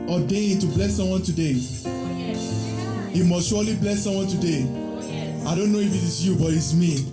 ordained to bless someone today. He must surely bless someone today. I don't know if it is you, but it's me.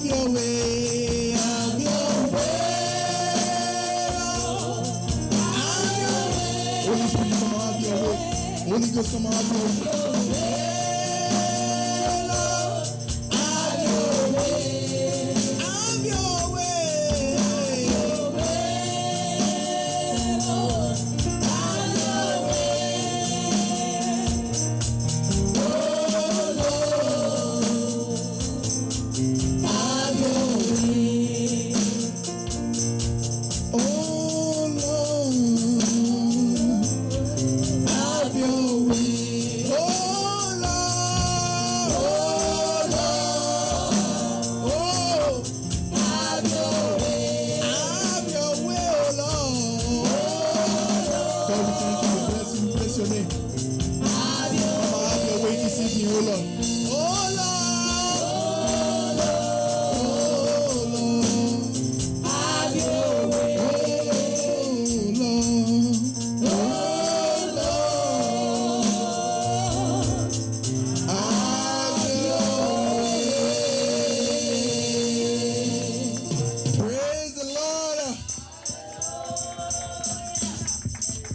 have your way, have your way, Lord. Have your way. Holy Spirit, come have your way. Holy Ghost, come have your way.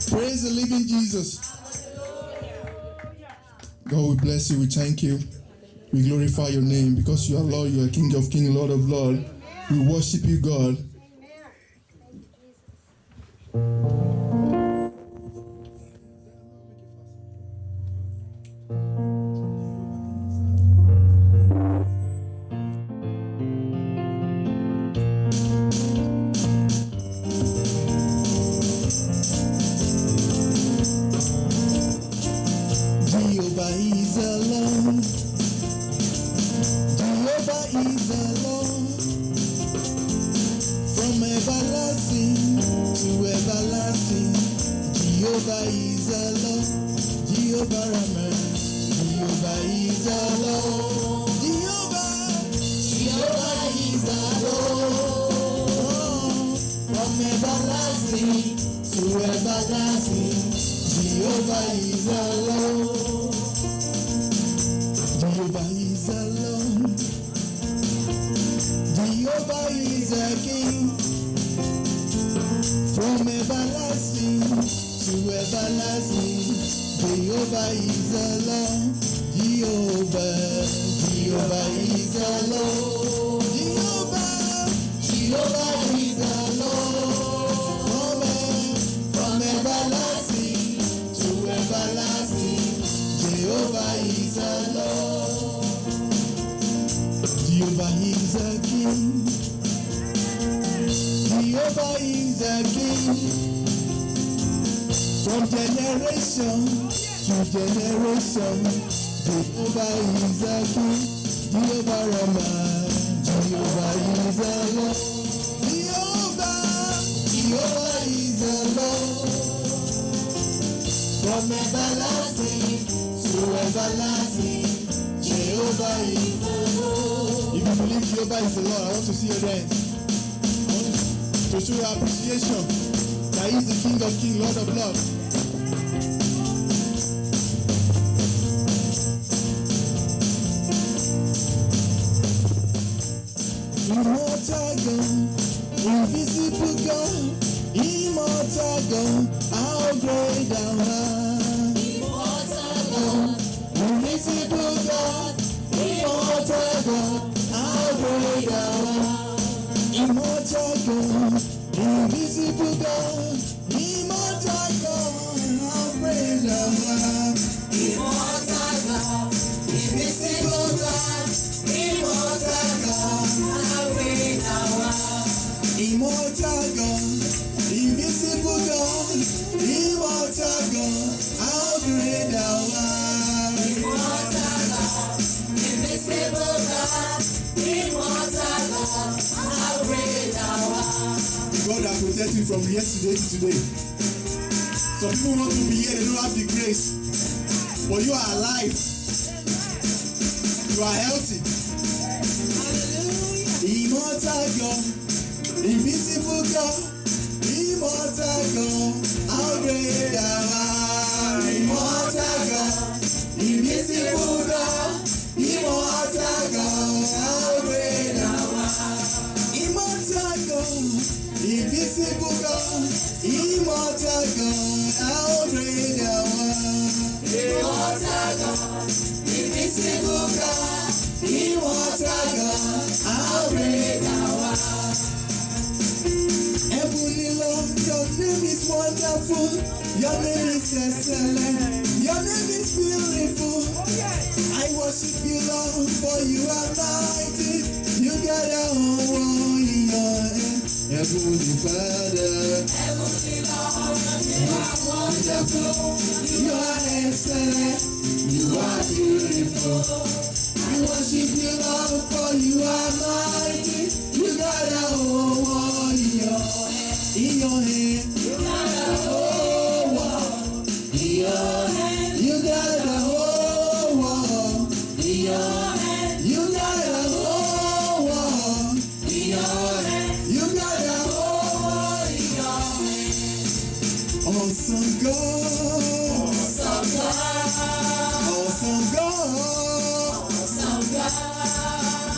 Praise the living Jesus. God, we bless you. We thank you. We glorify your name because you are Lord. You are King of Kings, Lord of Lords. We worship you, God. Jehovah is the Lord. Jehovah is the Lord. From everlasting to everlasting, Jehovah is the Lord. Jehovah Rhema. Jehovah is the Lord. Jehovah is the Lord. From everlasting to everlasting, Jehovah is the Lord. Jehovah is the Lord. Jehovah is the King. From everlasting to everlasting, Jehovah is the Lord. Jehovah is the Lord. Jehovah is the Lord. From everlasting to everlasting, Jehovah is the Lord. Jehovah is the King. Jehovah is the King. From generation to generation, Jehovah is the King. Jehovah Rhema. Jehovah is the Lord. Jehovah is the Lord. From everlasting to everlasting, Jehovah is the Lord. If you believe Jehovah is the Lord, I want to see your hands. I want to show your appreciation that He is the King of Kings, Lord of Lords. Immortal God, invisible God, immortal God, how great thou art. Immortal God, invisible God, immortal God, how great thou art. Immortal God, invisible God, immortal God, how great thou art. Immortal God, invisible God, immortal God, how great thou art. Immortal God, invisible God, immortal God, how great thou art. Immortal God, invisible God, immortal God, how great thou art. God has protected you from yesterday to today. Some people want to be here, they don't have the grace, but you are alive. You are healthy. Immortal God, invisible God, immortal God, how great thou art. Immortal God, invisible God, immortal God, how great thou art. invisible God, immortal God, how great thou art. Immortal God, invisible God, immortal God, how great thou art. Heavenly Lord, your name is wonderful, your name is excellent, your name is beautiful. I worship you, Lord, for you are mighty. You got a whole world in your hand. Heavenly Father, Heavenly Lord, you are wonderful, you are excellent, you are beautiful. I worship you, Lord, for you are mighty. You got a whole world in your hand. In your hand, you got a whole world in your hand. You got a whole world in your hand. You got a whole world in your hand. You got a whole world in your hand. Awesome God, awesome God, awesome God, awesome God,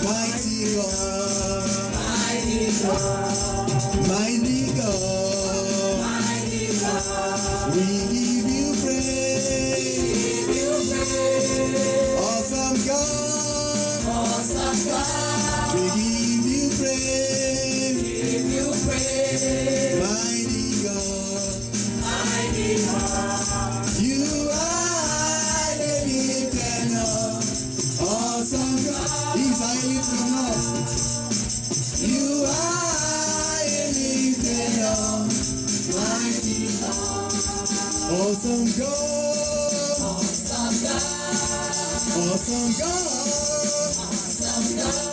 mighty God, mighty God, mighty God, mighty God. We give you praise, we give you praise. Awesome God, awesome God. We give you praise, we give you praise. Mighty God, mighty God. You are the lifted up. Awesome God. He's highly from us. You are lifted up. Mighty God. Awesome God. Awesome God. Awesome God. Awesome God.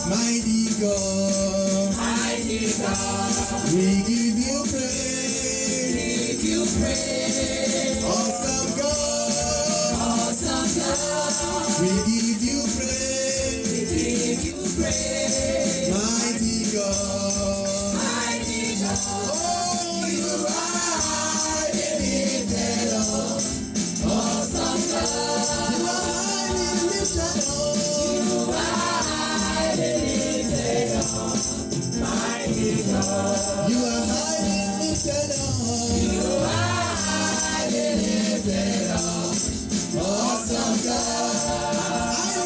Mighty God. Mighty God. We give you praise. We give you praise. Awesome God. Awesome God. We give you praise. We give you praise. Mighty God. Mighty God. Oh, you are the lifted up. Awesome God. You are highly lifted up. You are the lifted up. Mighty God. You are highly lifted up. You are highly lifted up. Awesome God. You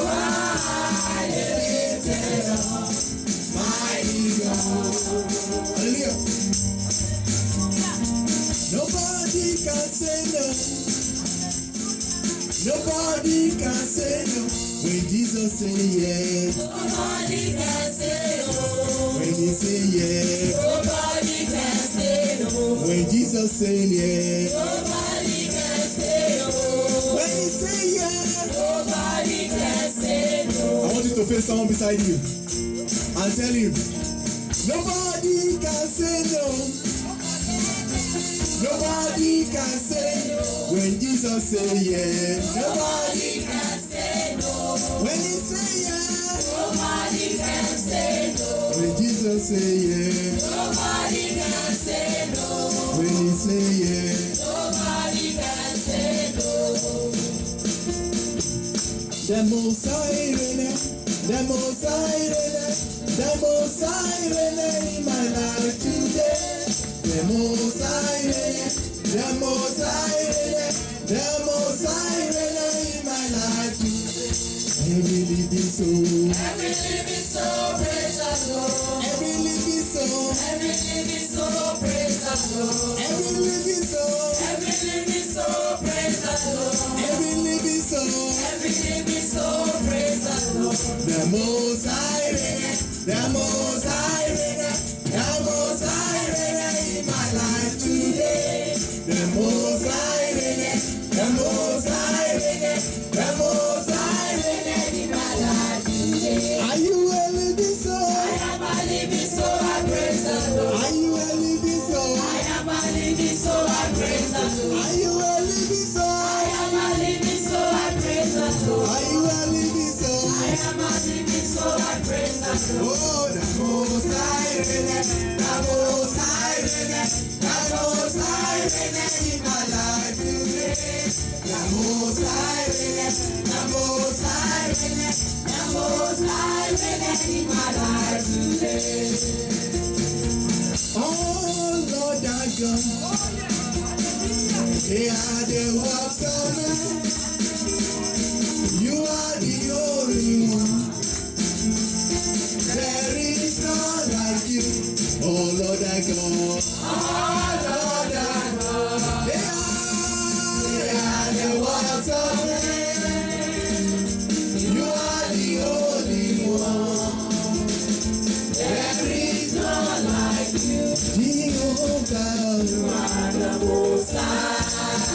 are highly lifted up. Mighty God. Hallelujah. Nobody can say no. Nobody can say no. When Jesus say yes. Nobody can say no. When he say yes. Nobody can say no. When Jesus say yes. Nobody can say no. When he say yes. Nobody can say no. I want you to face someone beside you and tell him, nobody can say no. Nobody can say no. When Jesus say yes. Nobody can say no. When he say yes. Nobody can say no. When Jesus say yes. Nobody can say no. When he say yes. Nobody can say no. The Most High Reno, the Most High Reno, the Most High Reno in my life today. The Most High Reno, the Most High Reno, the Most High Reno in my life today. Every living soul, praise the Lord. Every living soul, praise the Lord. Every living soul, praise the Lord. Every living soul, praise the Lord. The Most High Reno, the Most High Reno, the Most High Reno in my life today. The Most High Reno, the Most High Reno, the Most High Reno in my life today. Are you a living soul? I am a living soul, I praise the Lord. Are you a living soul? I am a living soul, I praise the Lord. Are you a living soul? I am a living soul, I praise the Lord. Are you a living soul? I am a living soul, I praise the Lord. Oh, the Most High Reno, the Most High Reno, the Most High Reno in my life today. The Most High Reno, the Most High Reno, the Most High reigning in my life today. Oh Lord our God, they are the works of man. You are the only one. There is none like you. Oh Lord our God. Oh Lord our God. They are the works of man. You are the only one. There is none like you. Jehovah, you are the Most High.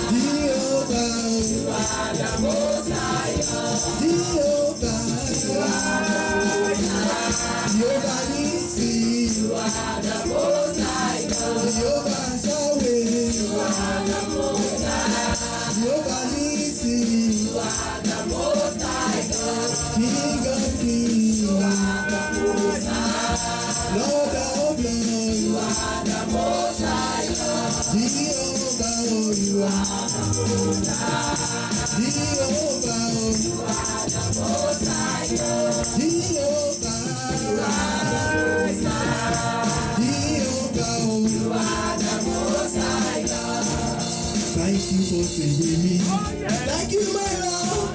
Jehovah, you are the Most High. Jehovah, you are the Most High. Jehovah Nissi, you are the Most High. Jehovah Yahweh, you are the Most High. Jehovah Nissi, you are the Most High. King of Kings, you are the Most High. Lord of Lords, you are the Most High. Jehovah, you are the Most High. Jehovah, you are the Most High. Jehovah, you are the Most High. Jehovah, you are the Most High. Thank you for saving me. Thank you, my Lord.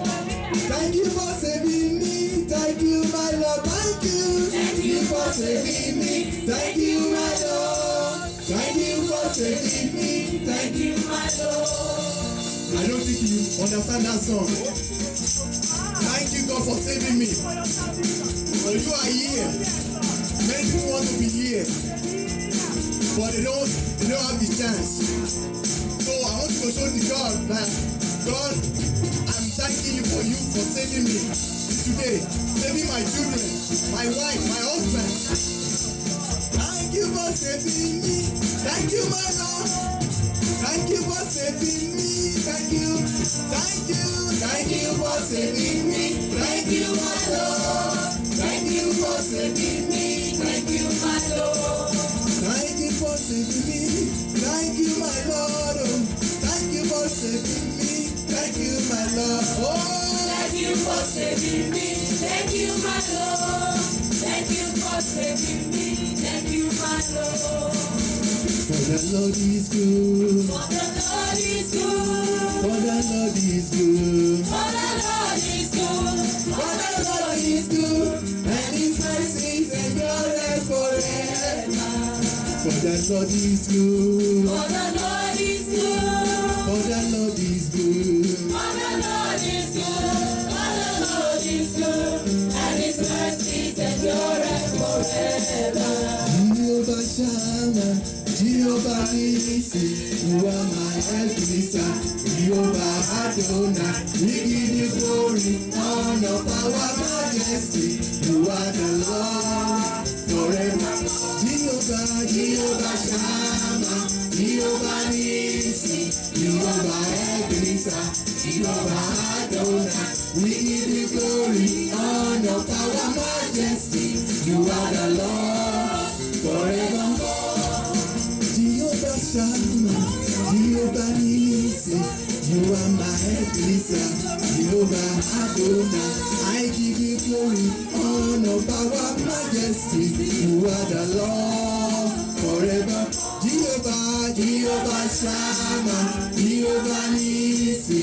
Thank you for saving me. Thank you, my Lord. Thank you. Thank you for saving me. Thank you, my Lord. Thank you for saving me. Thank you, my Lord. I don't think you understand that song. Thank you, God, for saving me. Well, you are here. Many people want to be here, but they don't have the chance. So I want to show the God that God, I'm thanking you for saving me today, saving my children, my wife, my husband. Thank you for saving me. Thank you, my Lord. Thank you for saving me. Thank you. Thank you. Thank you for saving me. Thank you, my Lord. Thank you for saving me. Thank you, my Lord. Thank you for saving me. Thank you, my Lord. Thank you for saving me. Thank you, my Lord. Thank you for saving me. Thank you, my Lord. Thank you for saving me. Thank you, my Lord. For the Lord is good. For the Lord is good. For the Lord is good. For the Lord is good. For the Lord is good. And His mercies endure forever. For the Lord is good. For the Lord is good. For the Lord is good. For the Lord is good. For the Lord is good. And His mercies endure forever. Jehovah Shammah, Jehovah Nissi, you are my helper. Jehovah Adonai, we give you glory, honor, power, majesty. You are the Lord forever. Jehovah Shammah, Jehovah Nissi, Jehovah Ebenezer, Jehovah Adonai, we give you glory, honor, power, majesty. You are the Lord forevermore. Jehovah Shammah, Jehovah Nissi, you are my Ebenezer, Jehovah Adonai, I give you glory, honor, power, majesty. You are the Lord forever. Jehovah Shammah, Jehovah Nissi,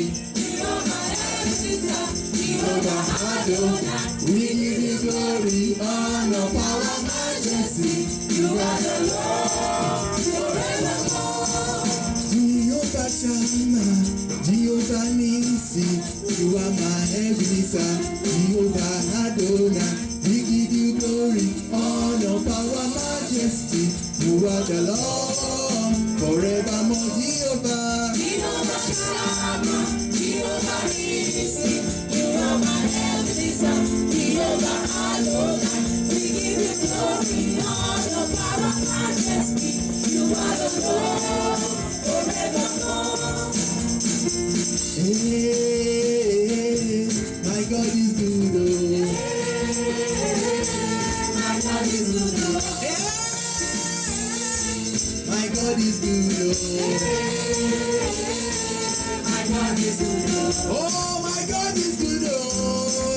Jehovah Adonai, we give you glory, honor, power, majesty. You are the Lord forevermore. Jehovah Shammah, Jehovah Nissi, you are my Ebenezer, Jehovah Adonai, we give you glory, honor, power, majesty. You are the Lord forevermore. Jehovah Shammah, Jehovah Nissi, you are my Ebenezer, Jehovah Adonai, we give you glory, honor, power, majesty. You are the Lord forevermore. Hey, my God is good, oh. My God is good, oh. My God is good, My God is good, oh. oh. My God is good, oh.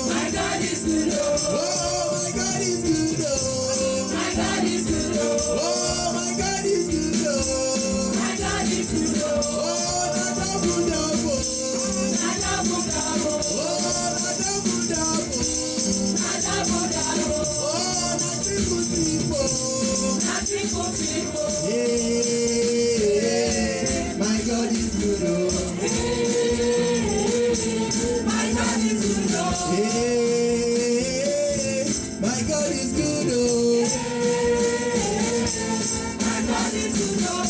My God God is good, oh. Oh, my God is good, oh. My God is good, oh. Oh, my God is good, oh. My God is good, oh. Oh, na double double. Na double double. Oh, na double double. Na double double. Oh, na triple triple. Na triple triple. Yeah, my God is good, oh. My God is good, oh. Yeah, my God is good, oh. My God is good, oh.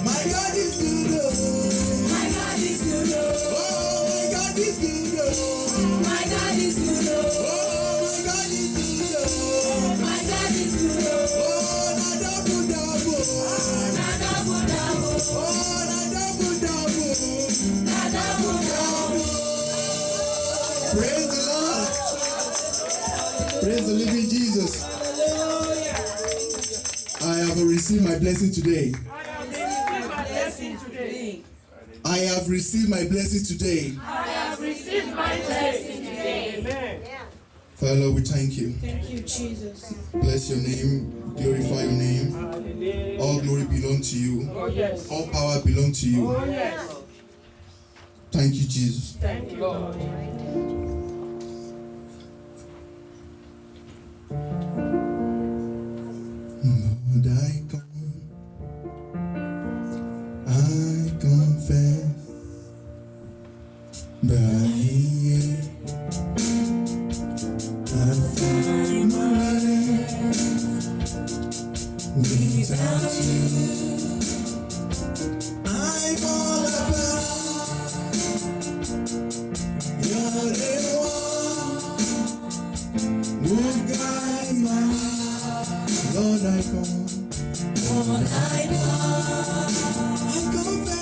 My God is good, oh. My God is good, oh. Oh, my God is good, oh. My God is good, oh. Oh, my God is good, oh. My God is good, oh. Oh, na double double. Na double double. Oh, na double double. Na double double. Praise the Lord. Praise the living Jesus. I have received my blessing today. I have received my blessing today. I have received my blessing today. Amen. Father, Lord, we thank you. Thank you, Jesus. Bless your name. Glorify your name. Hallelujah. All glory belongs to you. Oh, yes. All power belongs to you. Oh, yes. Thank you, Jesus. Thank you, Lord. Lord, I confess that here I find my without you. I fall apart. You're the one who guides my heart. Lord, I come. Lord, I confess.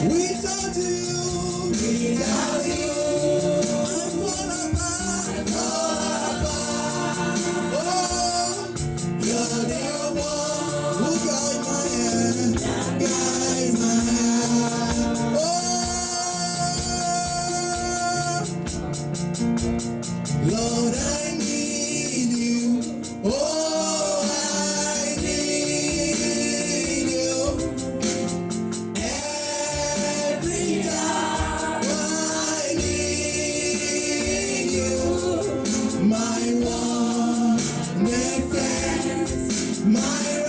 Without you, I'm fall apart. Oh, you're the one who guides my hand, guides my hand. Oh, Lord, I need you. Oh, I need you. Every time I need you, my one defense, my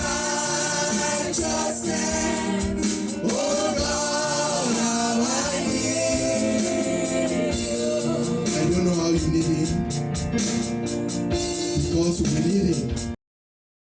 righteousness. Oh God, how I need you. I don't know how you need him, because we need him.